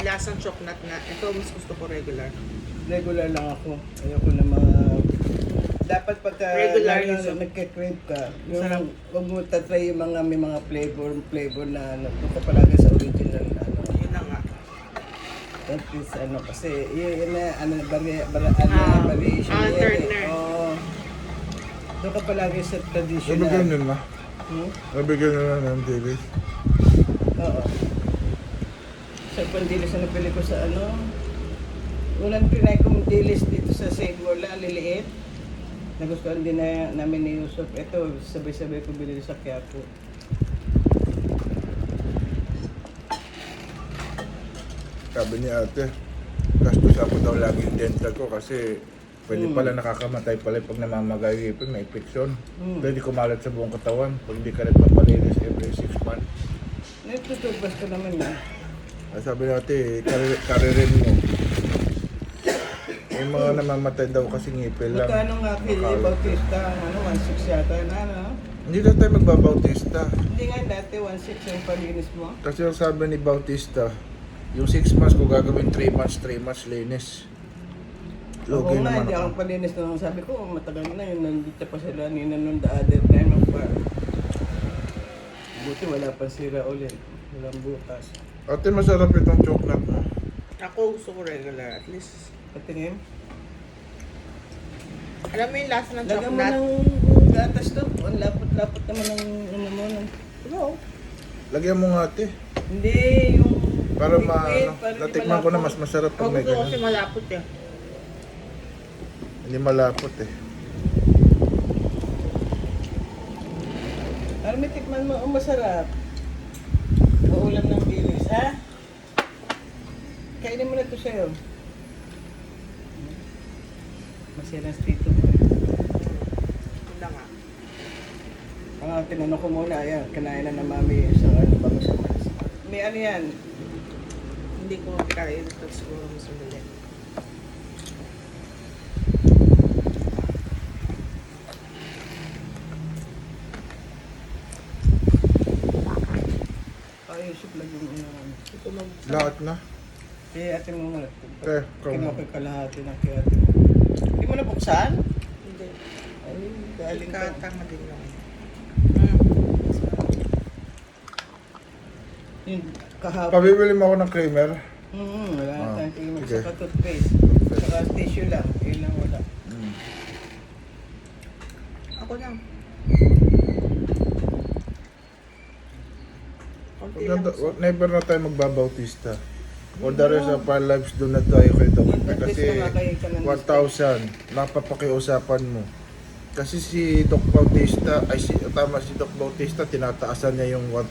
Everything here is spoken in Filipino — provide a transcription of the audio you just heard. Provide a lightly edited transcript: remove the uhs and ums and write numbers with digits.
Lasang chocolate na. Ito, mas gusto ko regular. Regular lang ako. Ayoko na mga... Dapat pagka Regular lalo yung- nagke-crave ka, yung Sarap. huwag mo tatry yung mga may mga flavor na ano, doon ka palagi sa original na ano. Yun na nga. That is ano, kasi yun na, ano, variation yan alternate. Oo. Doon ka palagi sa traditional. Nabigyan nyo na. Nabigyan nyo na ng dilis. Oo. Sa pandilis na napili ko sa ano, unang trinay kong dilis dito sa Saint Wala, liliit. Nagustuhan din na namin ni Yusuf. Ito, sabay-sabay ko binili sa Quiapo. Sabi ni ate, gastos ako daw lagi yung dental ko kasi pwede pala nakakamatay pala pag namamagay ipin, may infection. Pwede kumalat sa buong katawan pag hindi ka nagpapalinis every 6 months. Nagtutubas ko naman yan. Sabi ni ate, karirin mo. Yung mga namamatay daw kasi ngipil lang. Magkano nga kay Bautista, ano, 1.6 yata na, ano? Hindi daw tayo magbabautista. Hindi nga dati 1.6 yung palinis mo. Kasi yung sabi ni Bautista, yung 6 months ko gagawin 3 months linis. Oo Okay nga, naman hindi ako. ako palinis na. Sabi ko, matagal na yun. Nandito pa sila ninanong the other time. Buti wala pa sira ulit. Walang butas. Ate, masarap itong chocolate mo. Ako gusto ko regular. At least, Patingin. alam mo yung lasa ng Lagyan mo chocolate? ng gatas to. Ang lapot-lapot naman ng ano mo. Ano? Lagyan mo nga ate. Hindi, yung... Para liquid, para hindi natikman ko na malapot. mas masarap pag Ako may gusto ko kasi ganyan. malapot eh. Hindi malapot eh. Para may tikman mo, masarap. Uulam ng bilis, ha? Kainin mo na ito sa'yo. Masirang tito mo. Yun na nga. Tinanong ko muna, ayan, kinain na ng mami isang ano ba sa may ano yan? Hindi ko kaya ito siguro mas mali. Ayusip lang yung Hindi ko mag... Lahat na. ate mo muna. Eh, Kimo ko kalahati ng kay ate mo. Hindi mo na buksan? Hindi. Ay, galing ka. Ikatanga din lang. Yung kahapon. Pabibili mo ako ng creamer. Wala na tayong tingin. sige. Saka toothpaste. Saka tissue lang. Yun lang wala. Ako lang. Konti lang. Maganda, never na tayo magbabautista. For the rest of our lives, doon na tayo kay Dr. Kasi 1,000, napapakiusapan mo. Kasi si Doc Bautista, si Doc Bautista, tinataasan niya yung 1,000.